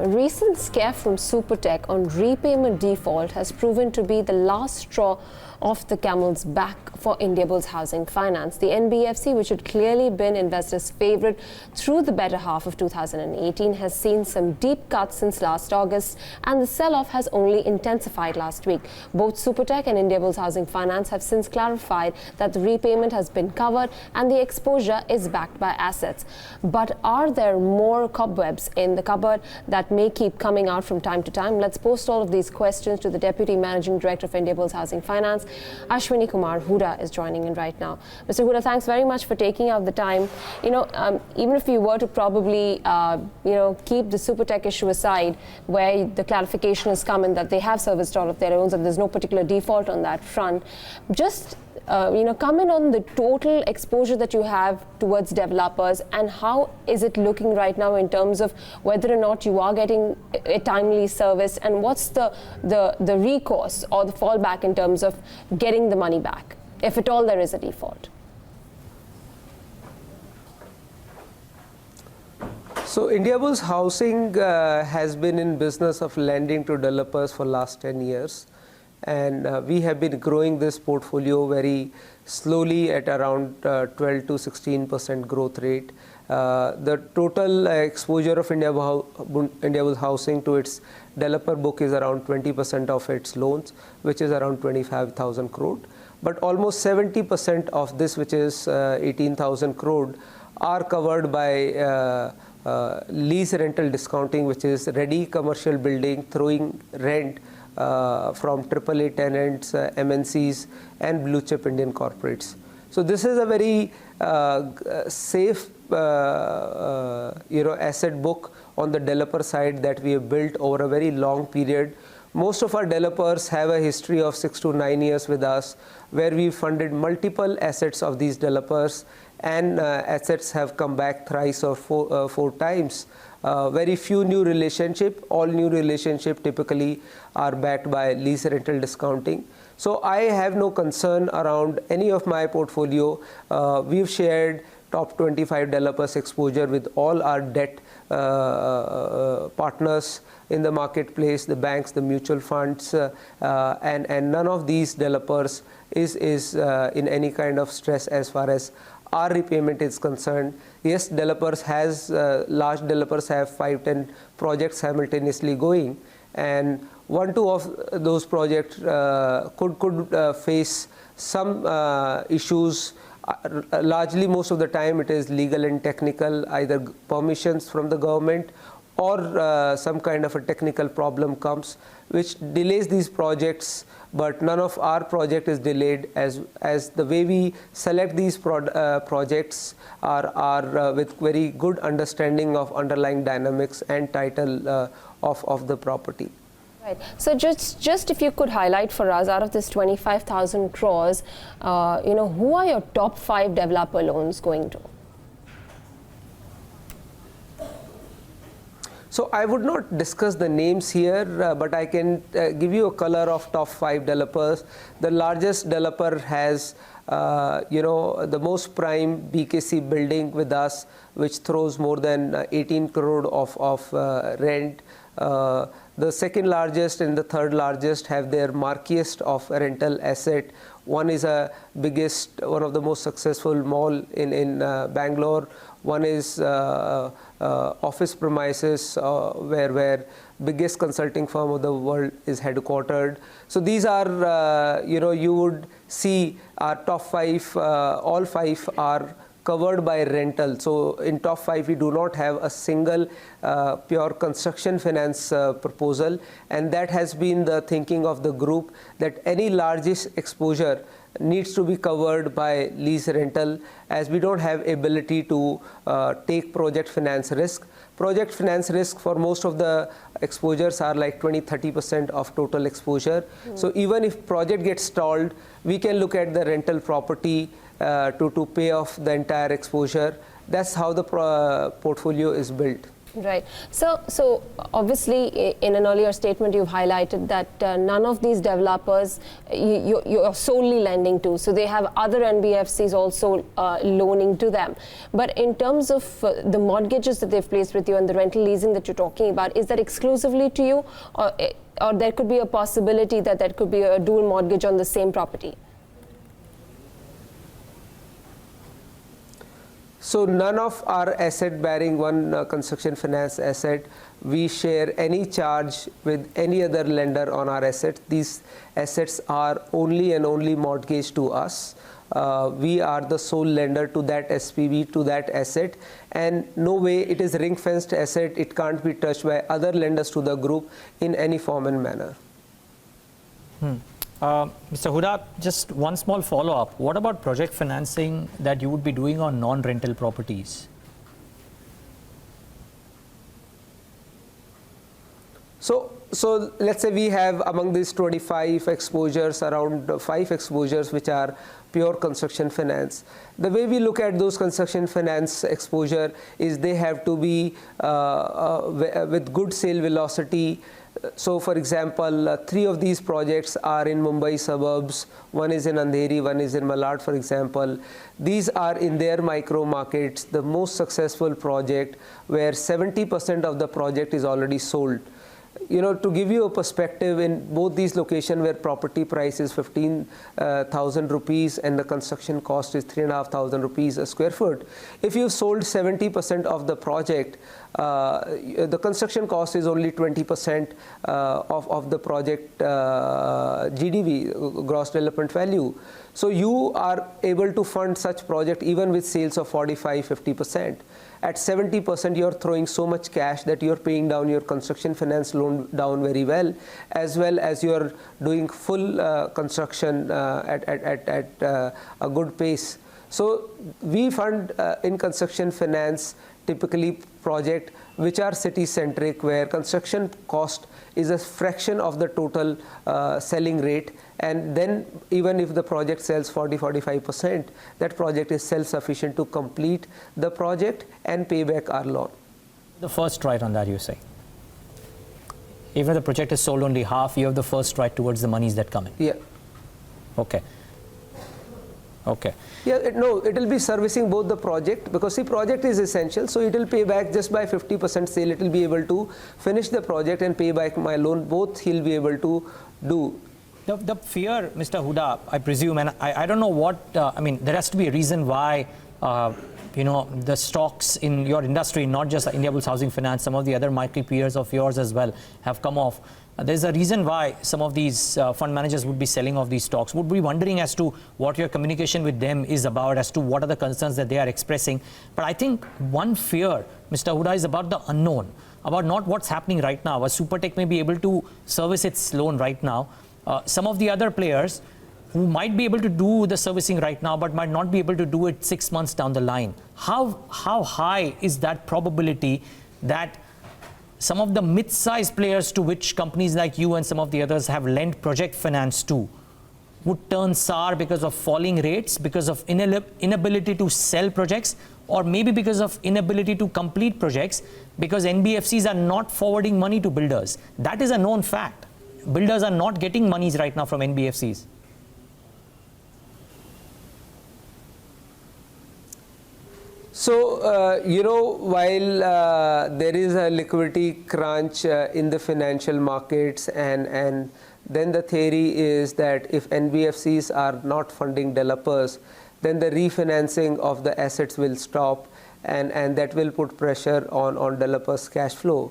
A recent scare from Supertech on repayment default has proven to be the last straw off the camel's back for Indiabulls Housing Finance. The NBFC, which had clearly been investors' favourite through the better half of 2018, has seen some deep cuts since last August, and the sell-off has only intensified last week. Both Supertech and Indiabulls Housing Finance have since clarified that the repayment has been covered and the exposure is backed by assets. But are there more cobwebs in the cupboard that may keep coming out from time to time? Let's post all of these questions to the Deputy Managing Director of Indiabulls Housing Finance, Ashwini Kumar. Hooda is joining in right now. Mr. Hooda, thanks very much for taking out the time. Even if you were to probably, keep the Supertech issue aside, where the clarification has come in that they have serviced all of their loans and there's no particular default on that front, just comment on the total exposure that you have towards developers and how is it looking right now in terms of whether or not you are getting a timely service, and what's the recourse or the fallback in terms of getting the money back, if at all there is a default. So Indiabulls Housing has been in business of lending to developers for last 10 years. And we have been growing this portfolio very slowly at around 12 to 16% growth rate. The total exposure of Indiabulls Housing to its developer book is around 20% of its loans, which is around 25,000 crore. But almost 70% of this, which is 18,000 crore, are covered by lease rental discounting, which is ready commercial building, throwing rent from AAA tenants, MNCs, and blue chip Indian corporates. So this is a very safe, asset book on the developer side that we have built over a very long period. Most of our developers have a history of 6 to 9 years with us, where we funded multiple assets of these developers, and assets have come back thrice or four times. Very few new relationship. All new relationship typically are backed by lease rental discounting. So I have no concern around any of my portfolio. We've shared top 25 developers exposure with all our debt partners in the marketplace, the banks, the mutual funds, and none of these developers is in any kind of stress as far as our repayment is concerned. Yes, large developers have 5-10 projects simultaneously going, and 1-2 of those projects could face some issues. Largely, most of the time, it is legal and technical, either permissions from the government or some kind of a technical problem comes, which delays these projects. But none of our project is delayed, as the way we select these projects are with very good understanding of underlying dynamics and title of the property. Right. So just if you could highlight for us, out of this 25,000 crores, who are your top 5 developer loans going to? So I would not discuss the names here, but I can give you a color of top 5 developers. The largest developer has, the most prime BKC building with us, which throws more than 18 crore of rent. The second largest and the third largest have their marqueest of rental asset. One is one of the most successful mall in Bangalore. One is office premises where biggest consulting firm of the world is headquartered. So these are, you would see our top 5, all 5 are covered by rental. So in top 5, we do not have a single pure construction finance proposal, and that has been the thinking of the group, that any largest exposure needs to be covered by lease rental, as we don't have ability to take project finance risk. Project finance risk for most of the exposures are like 20-30% of total exposure. So even if project gets stalled, we can look at the rental property to pay off the entire exposure. That's how the portfolio is built. Right. So obviously, in an earlier statement, you've highlighted that none of these developers you're solely lending to. So they have other NBFCs also loaning to them. But in terms of the mortgages that they've placed with you and the rental leasing that you're talking about, is that exclusively to you, or there could be a possibility that there could be a dual mortgage on the same property? So none of our asset bearing one construction finance asset, we share any charge with any other lender on our assets. These assets are only and only mortgaged to us. We are the sole lender to that SPV, to that asset, and no way it is ring-fenced asset. It can't be touched by other lenders to the group in any form and manner. Mr. Hooda, just one small follow-up. What about project financing that you would be doing on non-rental properties? So let's say we have among these 25 exposures, around 5 exposures which are pure construction finance. The way we look at those construction finance exposure is they have to be with good sale velocity. So for example, 3 of these projects are in Mumbai suburbs, one is in Andheri, one is in Malad, for example. These are in their micro markets, the most successful project where 70% of the project is already sold. You know, to give you a perspective, in both these locations where property price is 15,000 rupees and the construction cost is 3,500 rupees a square foot, if you've sold 70% of the project, the construction cost is only 20% of the project GDV, gross development value. So you are able to fund such project even with sales of 45-50%. At 70%, you're throwing so much cash that you're paying down your construction finance loan down very well as you're doing full construction at a good pace. So we fund in construction finance typically project which are city-centric, where construction cost is a fraction of the total selling rate, and then even if the project sells 40-45%, that project is self-sufficient to complete the project and pay back our loan. The first right on that, you say? Even if the project is sold only half, you have the first right towards the monies that come in? Yeah. Okay. Okay. Yeah, it will be servicing both the project, because see, project is essential, so it will pay back just by 50% sale. It will be able to finish the project and pay back my loan. Both he'll be able to do. The fear, Mr. Hooda, I presume, and I don't know what, I mean, there has to be a reason why, you know, the stocks in your industry, not just Indiabulls Housing Finance, some of the other mighty peers of yours as well have come off. There's a reason why some of these fund managers would be selling off these stocks. Would be wondering as to what your communication with them is about, as to what are the concerns that they are expressing. But I think one fear, Mr. Hooda, is about the unknown, about not what's happening right now. A super tech may be able to service its loan right now. Some of the other players who might be able to do the servicing right now, but might not be able to do it 6 months down the line. How high is that probability that some of the mid-sized players to which companies like you and some of the others have lent project finance to would turn sour because of falling rates, because of inability to sell projects, or maybe because of inability to complete projects, because NBFCs are not forwarding money to builders? That is a known fact. Builders are not getting monies right now from NBFCs. So, you know, while there is a liquidity crunch in the financial markets, and then the theory is that if NBFCs are not funding developers, then the refinancing of the assets will stop, and that will put pressure on developers' cash flow.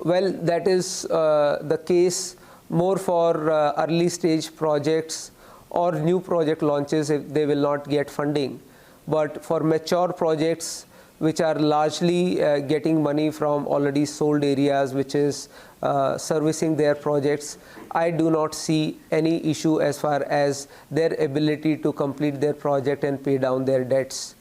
Well, that is the case more for early stage projects or new project launches if they will not get funding. But for mature projects which are largely getting money from already sold areas, which is servicing their projects, I do not see any issue as far as their ability to complete their project and pay down their debts.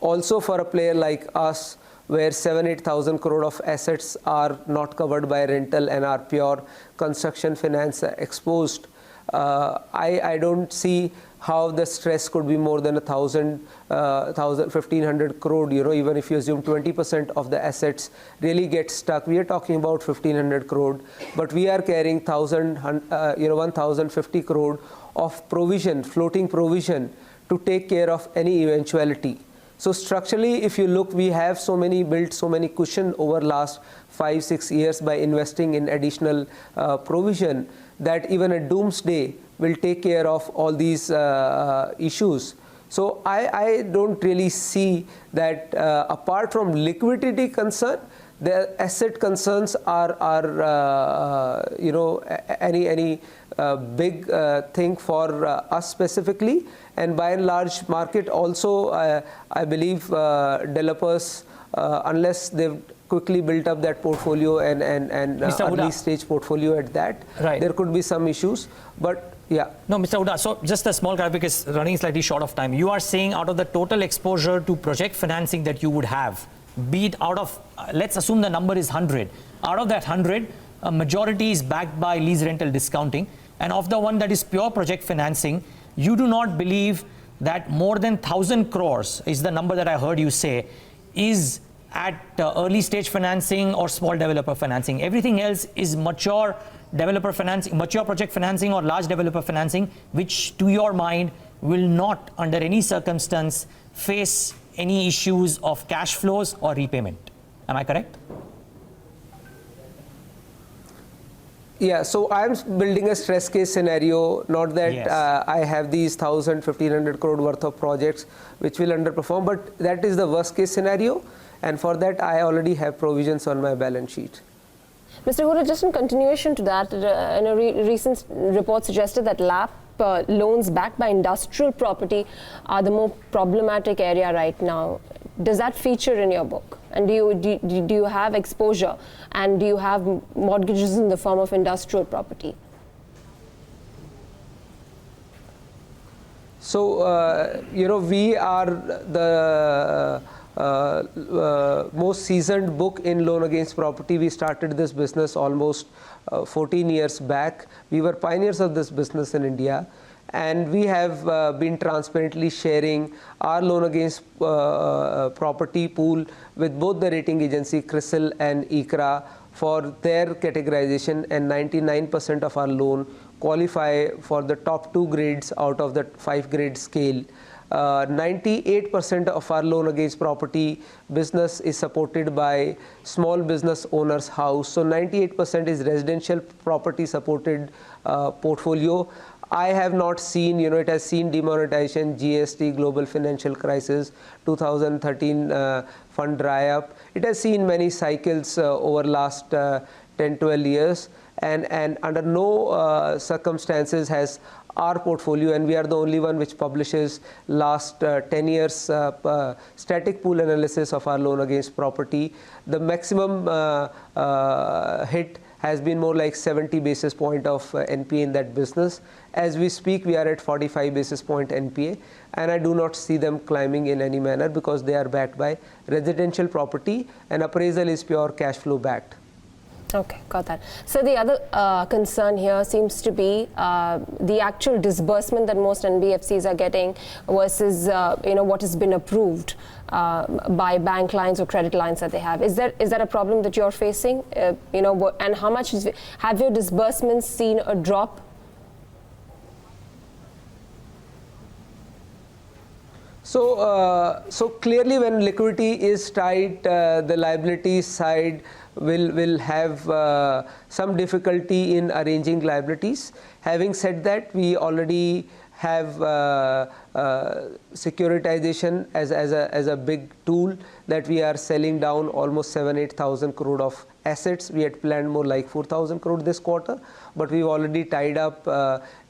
Also, for a player like us, where 7,000-8,000 crore of assets are not covered by rental and are pure construction finance exposed, I don't see how the stress could be more than 1,500 crore, even if you assume 20% of the assets really get stuck. We are talking about 1,500 crore, but we are carrying 1,050 crore of provision, floating provision, to take care of any eventuality. So structurally, if you look, we have built so many cushion over last 5-6 years by investing in additional provision, that even a doomsday will take care of all these issues. So I don't really see that apart from liquidity concern, the asset concerns are any big thing for us specifically. And by and large, market also, I believe developers, unless they've quickly built up that portfolio and early stage portfolio at that, there could be some issues. But yeah. No, Mr. Hooda, so just a small clarification, because running slightly short of time. You are saying out of the total exposure to project financing that you would have, be it out of, let's assume the number is 100. Out of that 100, a majority is backed by lease rental discounting. And of the one that is pure project financing, you do not believe that more than 1,000 crores is the number that I heard you say is at early stage financing or small developer financing. Everything else is mature developer financing, mature project financing or large developer financing, which to your mind will not under any circumstance face any issues of cash flows or repayment. Am I correct? Yeah, so I'm building a stress case scenario, not that Yes. I have these 1,500 crore worth of projects which will underperform, but that is the worst case scenario, and for that I already have provisions on my balance sheet. Mr. Hooda, just in continuation to that, recent report suggested that LAP loans backed by industrial property are the more problematic area right now. Does that feature in your book? And do you have exposure, and do you have mortgages in the form of industrial property? So, we are the most seasoned book in loan against property. We started this business almost 14 years back. We were pioneers of this business in India, and we have been transparently sharing our loan against property pool with both the rating agency CRISIL and ICRA for their categorization, and 99% of our loan qualify for the top 2 grades out of the 5-grade scale. 98% of our loan against property business is supported by small business owners' house. So 98% is residential property supported portfolio. I have not seen, it has seen demonetization, GST, global financial crisis, 2013 fund dry up. It has seen many cycles over last 10-12 years, and under no circumstances has our portfolio, and we are the only one which publishes last 10 years static pool analysis of our loan against property. The maximum hit has been more like 70 basis point of NPA in that business. As we speak, we are at 45 basis point NPA, and I do not see them climbing in any manner because they are backed by residential property, and appraisal is pure cash flow backed. Okay, got that. So the other concern here seems to be the actual disbursement that most NBFCs are getting versus what has been approved by bank lines or credit lines that they have. Is that a problem that you're facing? And how much have your disbursements seen a drop? So clearly, when liquidity is tight, the liability side will have some difficulty in arranging liabilities. Having said that, we already have securitization as a big tool that we are selling down almost 7,000-8,000 crore of assets. We had planned more like 4,000 crore this quarter, but we've already tied up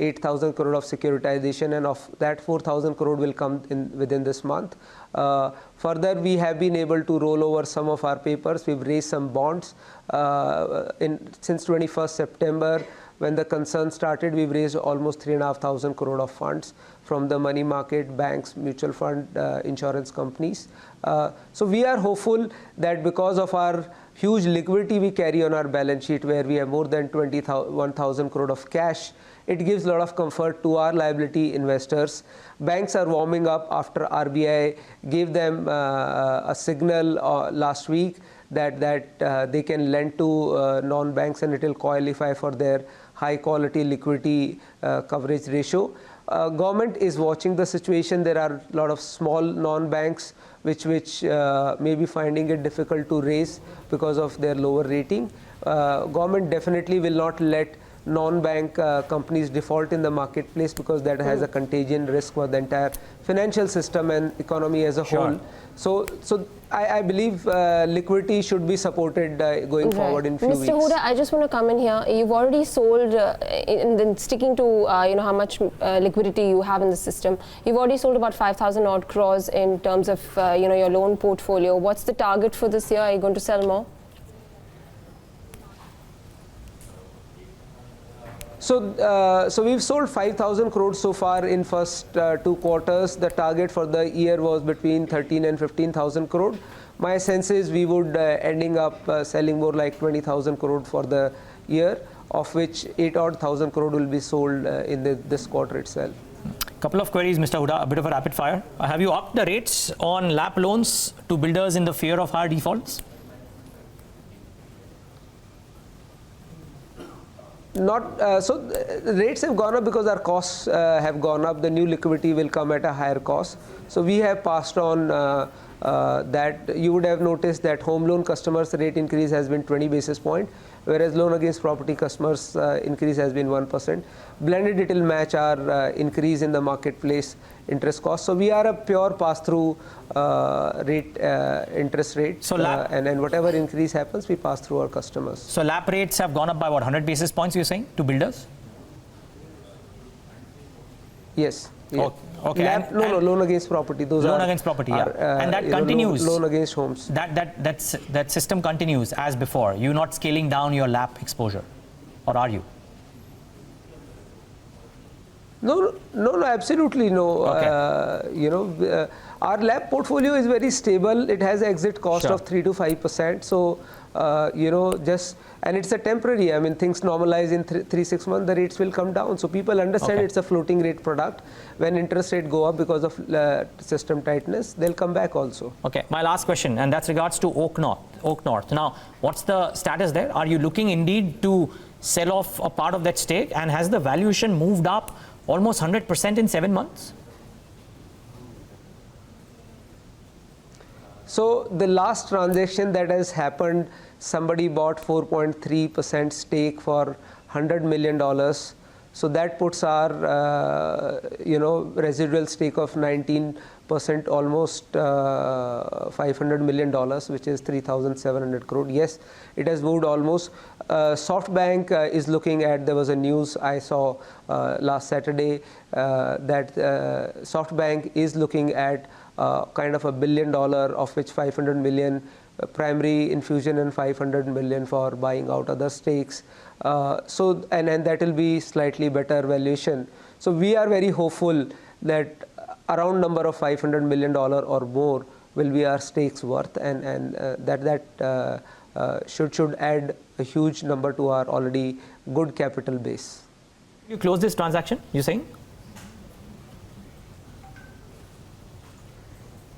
8,000 crore of securitization, and of that 4,000 crore will come in within this month. Further, we have been able to roll over some of our papers. We've raised some bonds since 21st September. when the concern started, we've raised almost 3,500 crore of funds from the money market, banks, mutual fund, insurance companies. So we are hopeful that because of our huge liquidity we carry on our balance sheet, where we have more than 21,000 crore of cash, it gives a lot of comfort to our liability investors. Banks are warming up after RBI gave them a signal last week that they can lend to non-banks, and it will qualify for their high quality liquidity coverage ratio. Government is watching the situation. There are a lot of small non-banks which may be finding it difficult to raise because of their lower rating. Government definitely will not let non-bank companies default in the marketplace, because that has a contagion risk for the entire financial system and economy as a whole. So I believe liquidity should be supported going forward in few weeks. Mr. Hooda, I just want to come in here. You've already sold, and then sticking to how much liquidity you have in the system. You've already sold about 5,000 odd crores in terms of your loan portfolio. What's the target for this year? Are you going to sell more? So we've sold 5,000 crores so far in first 2 quarters. The target for the year was between 13 and 15,000 crore. My sense is we would ending up selling more like 20,000 crore for the year, of which 8,000 crore will be sold in this quarter itself. Couple of queries, Mr. Hooda, a bit of a rapid fire. Have you upped the rates on LAP loans to builders in the fear of higher defaults? Not so rates have gone up because our costs have gone up. The new liquidity will come at a higher cost. So we have passed on that. You would have noticed that home loan customers rate increase has been 20 basis point, whereas loan against property customers increase has been 1%. Blended, it will match our increase in the marketplace interest cost. So we are a pure pass-through rate, interest rate. So and whatever increase happens, we pass through our customers. So LAP rates have gone up by what, 100 basis points, you're saying, to builders? Yes. Yeah. Okay. LAP, no, loan against property. Those loan are against property, yeah. And that continues. Loan against homes. That system continues as before. You're not scaling down your LAP exposure, or are you? No, absolutely no. Okay. Our LAP portfolio is very stable. It has exit cost of 3 to 5%. So, and it's a temporary. I mean, things normalize in 3-6 months. The rates will come down. So people understand it's a floating rate product. When interest rate go up because of system tightness, they'll come back also. Okay. My last question, and that's regards to Oak North. Now, what's the status there? Are you looking indeed to sell off a part of that stake? And has the valuation moved up almost 100% in 7 months? So the last transaction that has happened, somebody bought 4.3% stake for $100 million. So that puts our residual stake of 19%, almost $500 million, which is 3,700 crore. Yes, it has moved almost. SoftBank is looking at, there was a news I saw last Saturday that SoftBank is looking at kind of $1 billion, of which 500 million primary infusion and 500 million for buying out other stakes. So and that will be slightly better valuation. So we are very hopeful that around number of $500 million or more will be our stakes worth, and that should add a huge number to our already good capital base. You close this transaction, you're saying?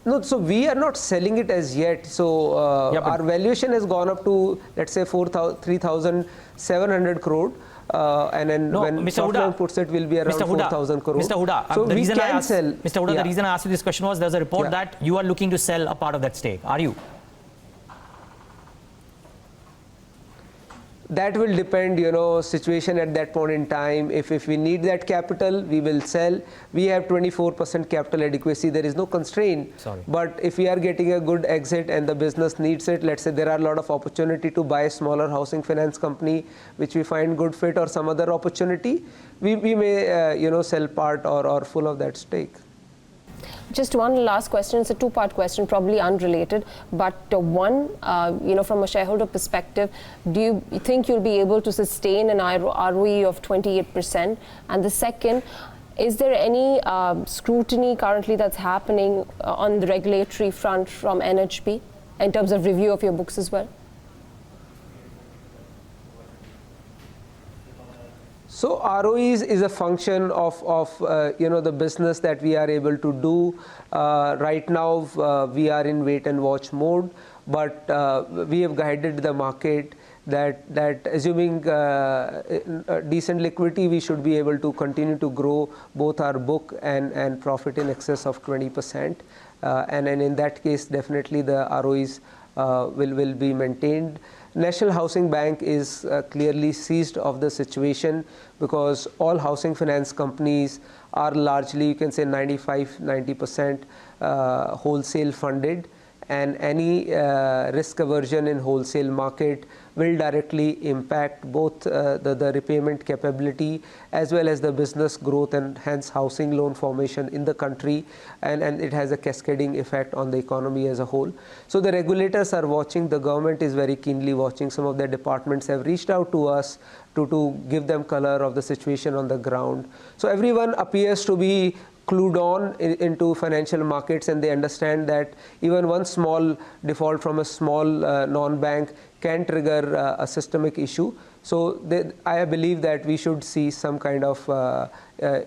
No, so we are not selling it as yet. So our valuation has gone up to, let's say, 3,700 crore. And then when SoftBank puts it, will be around 4,000 crore. Mr. Hooda, so the we reason can sell. Mr. Hooda, the reason I asked you this question was there's a report that you are looking to sell a part of that stake. Are you? That will depend, situation at that point in time. If we need that capital, we will sell. We have 24% capital adequacy. There is no constraint. But if we are getting a good exit and the business needs it, let's say there are a lot of opportunity to buy a smaller housing finance company, which we find good fit, or some other opportunity, we may, sell part or full of that stake. Just one last question. It's a two-part question, probably unrelated. But one, from a shareholder perspective, do you think you'll be able to sustain an ROE of 28%? And the second, is there any scrutiny currently that's happening on the regulatory front from NHB in terms of review of your books as well? So ROEs is a function of the business that we are able to do. Right now we are in wait and watch mode, but we have guided the market that assuming decent liquidity, we should be able to continue to grow both our book and profit in excess of 20%. And in that case, definitely the ROEs will be maintained. National Housing Bank is clearly seized of the situation because all housing finance companies are largely, you can say 95-90% wholesale funded, and any risk aversion in wholesale market will directly impact both the repayment capability as well as the business growth and hence housing loan formation in the country, and it has a cascading effect on the economy as a whole. So the regulators are watching, the government is very keenly watching. Some of their departments have reached out to us to give them color of the situation on the ground. So everyone appears to be clued on into financial markets, and they understand that even one small default from a small non-bank can trigger a systemic issue. So I believe that we should see some kind of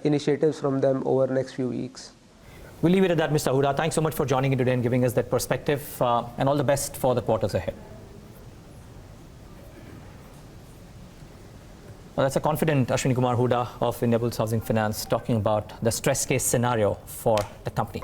initiatives from them over the next few weeks. We'll leave it at that, Mr. Hooda. Thanks so much for joining in today and giving us that perspective, and all the best for the quarters ahead. Well, that's a confident Ashwini Kumar Hooda of Indiabulls Housing Finance talking about the stress case scenario for the company.